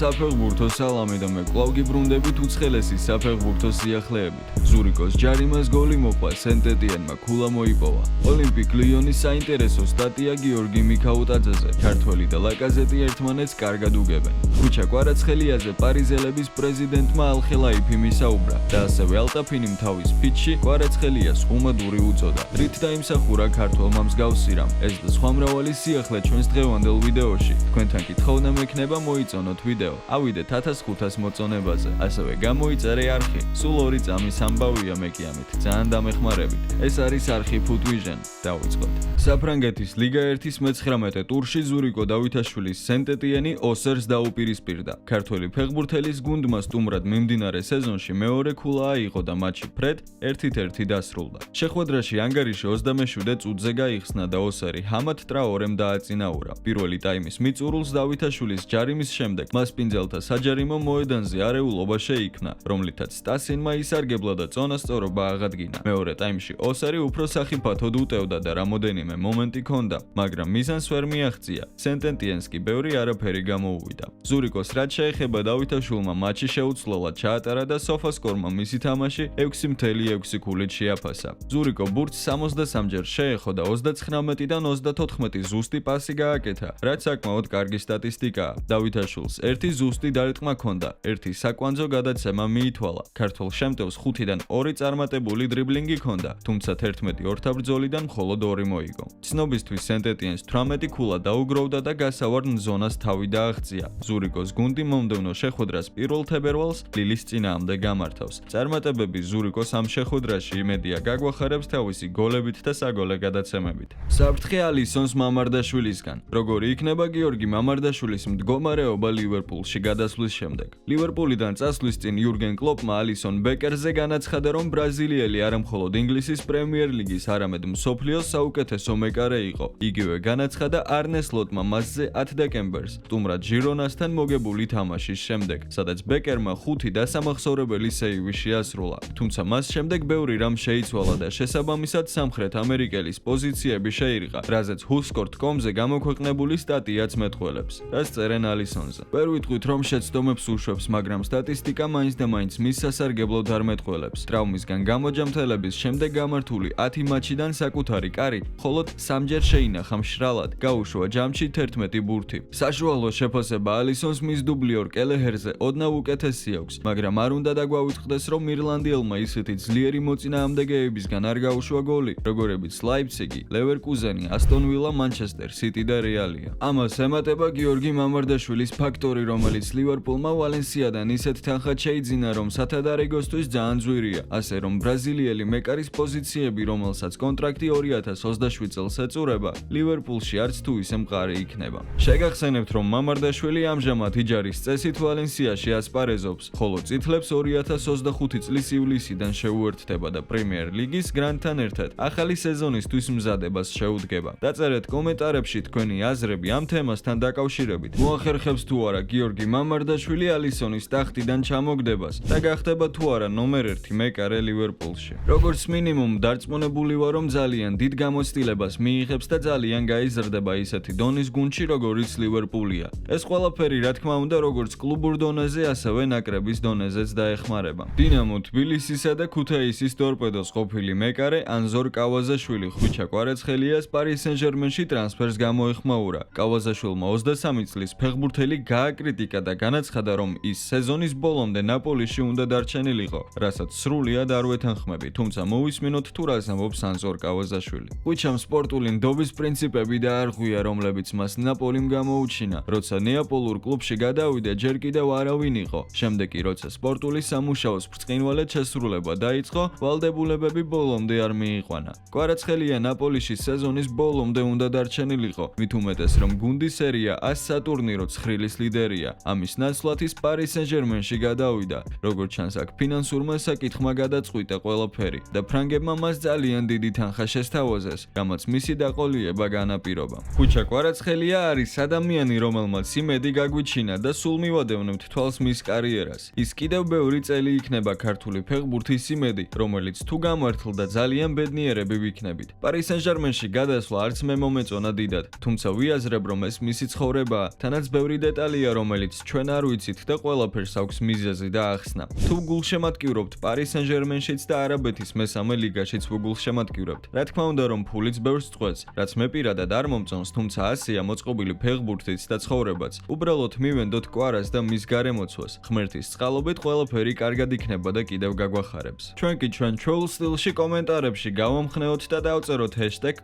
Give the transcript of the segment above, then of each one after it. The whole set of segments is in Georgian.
საფეხბურთო სალამი და მე კვლავ გიბრუნდებით უცხელესი საფეხბურთო სიახლეებით. ზურიკოს ჯარიმას გოლი მოყვა, სენტ-ეტიენმა ქულა მოიპოვა. ოლიმპიკ ლიონის საინტერესო სტატია გიორგი მიქაუტაძეზე. ქართველი და ლაკაზეტი ერთმანეთს კარგად უგებენ. ხუჩა კვარაცხელიაზე პარიზელების პრეზიდენტმა ალხელაიფი მისაუბრა და ასევე ალტაფინიმ თავის სპიჩში კვარაცხელიას ხუმადური უწოდა. რით დაიმსახურა ქართველმა მსგავსი რამ. ეს და სხვა მრავალი სიახლე ჩვენს დღევანდელ ვიდეოში. თქვენთან კითხავნა მექნება მოიწონოთ ვიდეო. ავიდეთ 1500 მოწონებაზე. ასევე გამოიწერე არხი. სულ 2 წამის ამბავია მე კი ამით. ძალიან დამეხმარებით. ეს არის არხი Footvision. დავიწყოთ. საფრანგეთის ლიგა 1-ის მე-19 ტურში ზურიკო დავითაშვილის სენტ-ეტიენი ოსერს დაუპირისპირდა. ქართველი ფეხბურთელის გუნდმა სტუმრად მიმდინარე სეზონში მეორე ქულა აიღო და მატჩი ფრედ 1-1 დასრულდა. შეხვედრაში ანგარიში 27 წუთზე გაიხსნა და ოსერი ჰამად ტრაორემ დააწინაურა. პირველი ტაიმის მიწურულს დავითაშვილის ჯარიმის შემდეგ მას პინძელთა საჯარიმო მოედანზე არეულობა შეიქმნა, რომლითაც სტასინმა ისარგებლა და წონასწორობა აღადგინა. მეორე ტაიმში ოსერი უფრო სახიფათოდ უტევდა და რამოდენიმე მომენტი ჰქონდა, მაგრამ მიზანს ვერ მიაღწია. სენტ-ეტიენს კი ბევრი არაფერი გამოუვიდა. ზურიკოს რაც შეეხება დავითაშვილმა მატჩი შეუცვლელად ჩაატარა და სოფასკორმა მისი თამაში 6.6 ქულით შეაფასა. ზურიკო ბურთს 63-ჯერ შეეხო და 39-დან 34 ზუსტი პასი გააკეთა, რაც საკმაოდ კარგი სტატისტიკაა. დავითაშვილს 1 ზუსტი დარტყმა ჰქონდა, 1 საკვანძო გადაცემა მიითვალა. ქართველ შემტევს 5-დან 2 წარმატებული დრიბლინგი ჰქონდა, თუმცა 11 ორთაბრძოლიდან მხოლოდ 2 მოიგო. ცნობისთვის სენტ-ეტიენს 18 ქულა დაუგროვდა და გასავარდ ზონას თავი დააღწია. ზურიკოს გუნდი მომდევნო შეხვედრას 1 თებერვალს ლილის წინააღმდეგ გამართავს. წარმატებები ზურიკოს ამ შეხვედრაში იმედია გაგვახარებს თავისი გოლებით და საგოლე გადაცემებით. საფრთხე ალისონს მამარდაშვილისგან. როგორი იქნება გიორგი მამარდაშვილის მდგომარეობა ლივერპულში გადასვლის შემდეგ. ლივერპულიდან წასვლის წინ იურგენ კლოპმა ალისონ ბეკერზე განაცხადა, რომ ბრაზილიელი არა მხოლოდ ინგლისის პრემიერ ლიგის, არამედ მსოფლიოს საუკეთესო მეკარე იყო. იგივე განაცხადა არნე სლოტმა მასზე 10 დეკემბერს, სტუმრად ჟირონასთან მოგებული თამაშის შემდეგ, სადაც ბეკერმა 5 დასამახსოვრებელი სეივი შეასრულა. თუმცა მას შემდეგ ბევრი რამ შეიცვალა და შესაბამისად სამხრეთ ამერიკელის პოზიციები შეირღა, რაზეც HuScore.com-ზე გამოქვეყნებული სტატიაც მეტყველებს. რაც წერენ ალისონზე. ვერ ვიტყვით, რომ შეცდომებს უშვებს, მაგრამ სტატისტიკა მაინც და მაინც მის სასარგებლოდ არ მეტყველებს. ტრავმისგან გამოჯამთელების შემდეგ გამართული 10 მატჩიდან საკუთარი კარი მხოლოდ 3ჯერ შეინახა მშრალად, გაუშვა ჯამში 11 ბურთი. საშუალო შეფასება ალისონს მის დუბლიორ კელეჰერზე ოდნავ უკეთესი აქვს, მაგრამ არ უნდა დაგვაუწყდეს, რომ ირლანდიელმა ისეთი ძლიერი მოწინააღმდეგეებისგან არ გაუშვა გოლი, როგორებიც ლაიფციგი, ლევერკუზენი, ასტონ ვილა, მანჩესტერ სიტი და რეალია. ამას ემატება გიორგი მამარდაშვილის ფაქტორი, რომელიც ლივერპულმა ვალენსიადან ისეთ თანხად შეიძინა, რომ სათადარიგოსთვის ძალიან ძვირია, ასე რომ ბრაზილიელი მეკარის პოზიციები, რომელსაც კონტრაქტი 2027 წელს ეწურება, ლივერპულში არც თუ ისე მყარი იქნება. შეგახსენებთ, რომ მამარდაშვილი ამჟამად იჯარის წესით ვალენსიაში ასპარეზობს, ხოლო წითლებს 2025 წლის ივლისიდან შეუერთდება და პრემიერ ლიგის გრანდთან ერთად ახალი სეზონისთვის მზადებას შეუდგება. დაწერეთ კომენტარებში თქვენი აზრები ამ თემასთან დაკავშირებით. მოახერხებს თუ არა გიორგი მამარდაშვილი ალისონის ტახტიდან ჩამოგდებას და გახდება თუ არა ნომერ 1 მეკარე ლივერპულში. როგორც მინიმუმ დარწმუნებული ვარ, რომ ძალიან დიდ გამოცდილებას მიიღებს და ძალიან გაიზრდება ისეთი დონის გუნდში, როგორიც ლივერპულია. ეს ყველაფერი რა თქმა უნდა როგორც კლუბურ დონეზე, ასევე ნაკრების დონეზეც დაეხმარება. დინამო თბილისისა და ქუთაისის ტორპედოს ყოფილი მეკარე ანზორ კავაზაშვილი ხუჩა კვარაცხელიას პარი სენ-ჟერმენში ტრანსფერს გამოეხმაურა. კავაზაშვილმა 23 წლის ფეხბურთელი გააკრიტიკა და განაცხადა, რომ ის სეზონის ბოლომდე ნაპოლიში უნდა დარჩენილიყო, რასაც სრულიად არ ვეთანხმები, თუმცა მოვისმინოთ თუ რას ამბობს ანზორ კავაზაშვილი. ხუჩამ სპორტული ნდობის პრინციპები დაარღვია, რომლებიც მას ნაპოლიმ გამოუჩინა, როცა ნეაპოლურ კლუბში გადავიდა, ჯერ კიდევ არავინ იყო. შემდეგ კი როცა სპორტული სამუშაოს ბრწყინვალედ შესრულება დაიწყო, ვალდებულებები ბოლომდე არ მიიყვანა. კვარაცხელია ნაპოლიში სეზონის ბოლომდე უნდა დარჩენილიყო, მით უმეტეს რომ გუნდის სერია 100 სატურნირო ცხრილის ლიდერია. ამის ნაცვლად ის პარი სენ-ჟერმენში გადავიდა. როგორც ჩანს, აქ ფინანსურმა საკითხმა გადაწყვიტა ყველაფერი და ფრანგებმა მას ძალიან დიდი თანხა შესთავაზეს, რამაც მისი დაყოლიება განაპირობა. ხუჩა კვარაცხელია არის ადამიანი, რომელმაც იმედი გაგვიჩინა და სულ მივადევნებთ თვალს მის კარიერას. ის კიდევ ბევრი წელი იქნება ქართული ფეხბურთის იმედი, რომელიც თუ გამართლდა ძალიან ბედნიერები ვიქნებით. პარი სენ-ჟერმენში გადასვლა არც მე მომეწონა დიდად, თუმცა ვიაზრებ, რომ ეს მისი ცხოვრებაა, თანაც ბევრი დეტალია, რომელიც რომელიც ჩვენ არ ვიცით და ყველაფერს აქვს მიზეზი და ახსნა. თუ გულშემატკივრობთ Paris Saint-Germain-შიც და არაბეთის მესამე ლიგაშიც ვუგულშემატკივრებთ. რა თქმა უნდა, რომ ფულიც ბევრს წყვეტს, რაც მე პირადად არ მომწონს, თუმცა ასეა მოწყობილი ფეხბურთიც და ცხოვრებაც. უბრალოდ მივენდოთ კვარას და მის გარემოცვას. ღმერთის წყალობით ყველაფერი კარგად იქნება და კიდევ გაგვახარებს. ჩვენ კი ჩვენ ჩვეულ სტილში კომენტარებში გავამხნეოთ და დავწეროთ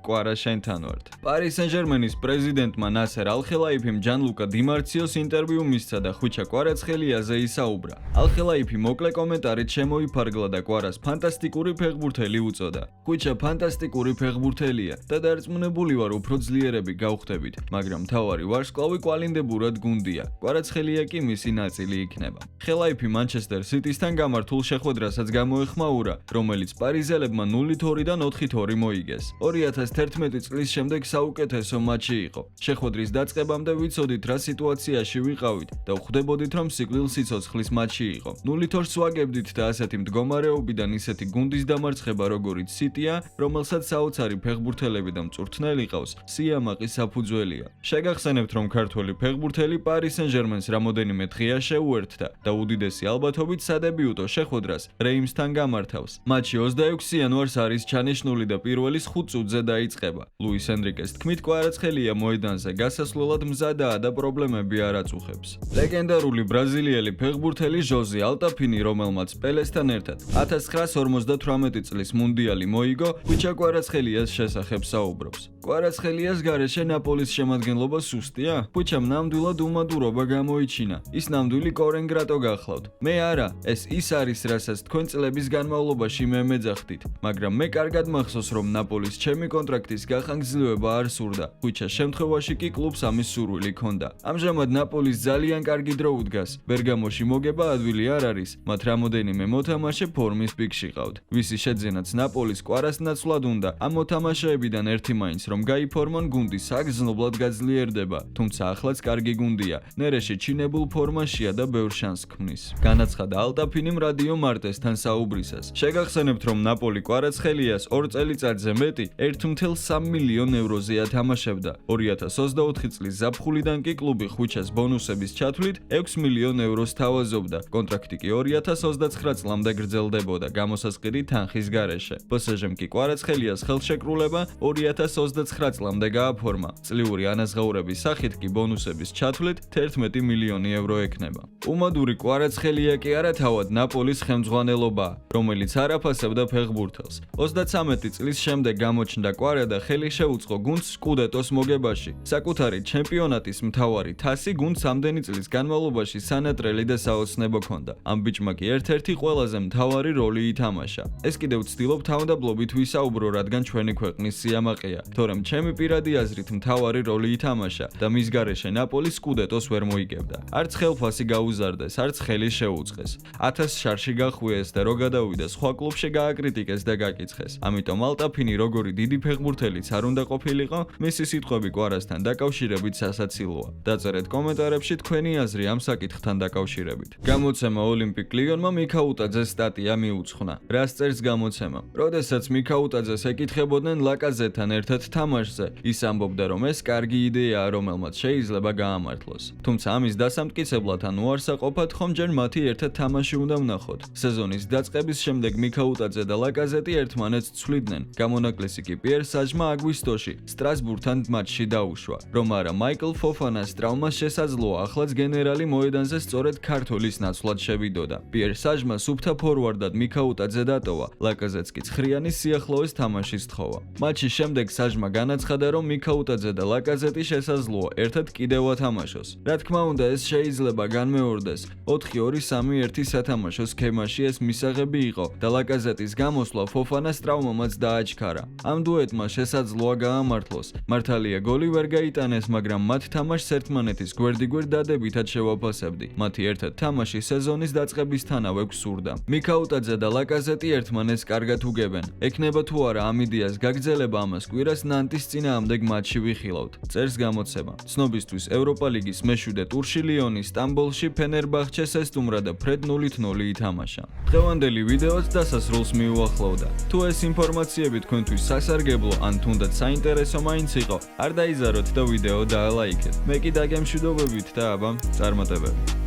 #კვარა შენთან ვართ. Paris Saint-Germain-ის პრეზიდენტმა ნასერ ალ-ხელაიფიმ ჯანლუკა დიმარციოს ინტერვიუ მისცა და ხვიჩა კვარაცხელიაზე ისაუბრა. ალ-ხელაიფი მოკლე კომენტარით შემოიფარგლა და კვარას ფანტასტიკური ფეხბურთელი უწოდა. ხვიჩა ფანტასტიკური ფეხბურთელია და დარწმუნებული ვარ უფრო ძლიერები გავხდებით, მაგრამ მთავარი ვარსკვლავი კვალინდებურად გუნდია. კვარაცხელია კი მისი ნაწილი იქნება. ხელაიფი Manchester City-სთან გამართულ შეხვედრასაც გამოეხმაურა, რომელიც პარიზელებმა 0-2-დან 4-2 მოიგეს. 2011 წლის შემდეგ საუკეთესო მატჩი იყო. შეხვედრის დაწყებამდე ვიცოდით რა სიტუაციაში ვიყავით და ვხვდებოდით რომ სიკვდილსიცოცხლის მატჩი იყო. 0-2-ს ვაგებდით და ასეთი მდგომარეობიდან ისეთი გუნდის დამარცხება როგორიც City-ა, რომელსაც საოცარი ფეხბურთელები და მწვრთნელი ყავს, სიამაყი საფუძველია. შეგახსენებთ რომ ქართველი ფეხბურთელი Paris Saint-Germain-ს რამოდენიმე დღეა შეუერთდა და უდიდესი ალბათობით სადებიუტო შეხვედრას Reims-თან გამართავს. მატჩი 26 იანვარს არის ჩანიშნული და პირველის 5 წუთზე დაიწყება. ლუის ენრიკეს თქმით, კვარაცხელია მოედანზე გასასვლელად მზადაა და პრობლემები არ აწუხებს. ლეგენდარული ბრაზილიელი ფეხბურთელი ჟოზე ალტაფინი, რომელმაც პელესთან ერთად 1958 წლის მუნდიალი მოიგო, ხვიჩა კვარაცხელიას შესახებ საუბრობს. კვარაცხელიას გარეშე ნაპოლის შემადგენლობა სუსტია? ხვიჩამ ნამდვილად უმადურობა გამოიჩინა. ის ნამდვილი კორენგრატო გახლავთ. მე არა, ეს ის არის, რასაც თქვენ წლების განმავლობაში მე მეძახდით, მაგრამ მე კარგად მახსოვს, რომ ნაპოლის ჩემი კონტრაქტის გახანგრძლივება არ სურდა. ხვიჩა შემთხვევაში კი კლუბს ამის სურვილი ჰქონდა. ამჟამად ნაპოლის ძალიან კარგი დრო უდგას. ბერგამოში მოგება ადვილი არ არის, მათ რამოდენიმე მოთამაშე ფორმის პიკში ყავთ. ვისი შეძენაც ნაპოლის კვარას ნაცვლად უნდა. ამ მოთამაშეებიდან ერთი მაინც რომ გაიფორმონ გუნდი საგრძნობლად გაძლიერდება, თუმცა ახლაც კარგი გუნდია. ნერეში ჩინებულ ფორმაშია და ბევრ შანსს ქმნის. განაცხადა ალტაფინიმ რადიო მარტესთან საუბრისას. შეგახსენებთ, რომ ნაპოლი კვარაცხელიას 2 წელიწადზე მეტი 1.3 მილიონ ევროზე ათამაშებდა. 2024 წლის ზაფხულიდან კი კლუბი ხვიჩას ბონუსების ჩათვლით 6 მილიონ ევროს თავაზობდა. კონტრაქტი კი 2029 წლამდე გრძელდებოდა გამოსასყიდი თანხის გარეშე. PSG-მ კი კვარაცხელიას ხელშეკრულება 2029 წლამდე გააფორმა. წლიური ანაზღაურების სახით კი ბონუსების ჩათვლით 11 მილიონი евро ექნება. უმადური კვარაცხელია კი არა თავად ნაპოლის ხელმძღვანელობაა, რომელიც არ აფასებდა ფეხბურთელს. 33 წლის შემდეგ გამოჩნდა კვარა და ხელი შეუწყო გუნდს სკუდეტოს მოგებაში. საკუთარი ჩემპიონატის მთავარი თასი გუნდს ამდენი წლის განმავლობაში სანატრელი და საოცნებო ჰქონდა. ამ ბიჭმა კი ერთ-ერთი ყველაზე მთავარი როლი ითამაშა. ეს კიდევ ვცდილობ თავდაბლობით ვისაუბრო, რადგან ჩვენი ქვეყნის სიამაყეა, თორემ ჩემი პირადი აზრით მთავარი როლი ითამაშა და მის გარეშე ნაპოლის სკუდეტოს ვერ მოიგებდა. არც ხელფასი გაუზარდეს, არც ხელი შეუწყეს. 1000 შარში გახვიეს და რო გადავიდა სხვა კლუბში გააკრიტიკეს და გაკიცხეს. ამიტომ ალტაფინი როგორი დიდი ფეხბურთელიც არ უნდა ყოფილიყო, მისი სიტყვები კვარასთან დაკავშირებით სასაცილოა. დაწერეთ კომენტარებში თქვენი აზრი ამ საკითხთან დაკავშირებით. გამოცემა ოლიმპიკ ლიონმა მიქაუტაძეს სტატია მიუძღვნა. რას წერს გამოცემა? როდესაც მიქაუტაძეს ეკითხებოდნენ ლაკაზეტთან ერთად თამაშზე, ის ამბობდა, რომ ეს კარგი იდეაა, რომელმაც შეიძლება გაამართლოს. თუმცა ამის დასამტკიცებლად ან უარსაყოფად ხომ ჯერ მათი ერთად თამაში უნდა ვნახოთ. სეზონის დაწყების შემდეგ მიქაუტაძე და ლაკაზეტი ერთმანეთს ცვლიდნენ. გამონაკლისი კი პიერ საჟმა აგვისტოში სტრასბურგთან მატჩში დაუშვა. რომ არა მაიკლ ფოფანას ტრავმას შესაძლოა ახლაც გენერალი მოედანზე სწორედ ქართლის ნაცვლად შევიდოდა. პიერ საჟმა სუფთა ფორვარდად მიქაუტაძე დატოვა, ლაკაზეტს კი ცხრიანი სიახლოვეს თამაშის თხოვა. მატჩის შემდეგ საჟმა განაცხადა, რომ მიქაუტაძე და ლაკაზეტი შესაძლოა ერთად კიდევ ათამაშოს. რა თქმა უნდა, ეს შეიძლება განმეორდეს. 4-2-3-1 სათამაშო სქემაში ეს მისაღები იყო და ლაკაზეტის გამოსვლა ფოფანას ტრავმამაც დააჩქარა. ამ დუეტმა შესაძლოა გაამართლოს. მართალია გოლი ვერ გაიტანეს, მაგრამ მათ თამაშს ერთმანეთის გვერდიგვერდ დადებითად შევაფასებდი. მათი ერთად თამაში სეზონის დაწყებისთანავე გვსურდა. მიქაუტაძე და ლაკაზეტი ერთმანეთს კარგად უგებენ. ექნება თუ არა ამ იდეას გაგრძელება, ამას კვირას ატლანტის წინააღმდეგ მატჩი ვიხილავთ. წერს გამოცემა. ცნობისთვის ევროპა ლიგის მეშვიდე ტურში ლიონი სტამბოლში ფენერბახჩეს ესტუმრა და ფრედ 0-0 ითამაშა. დღევანდელი ვიდეოც დასასრულს მიუახლოვდა. თუ ეს ინფორმაციები თქვენთვის სასარგებლო ან თუნდაც საინტერესო მაინც იყო, არ დაიზაროთ და ვიდეო დაალაიქეთ. მე კი დაგემშვიდობებით და აბა წარმატებები.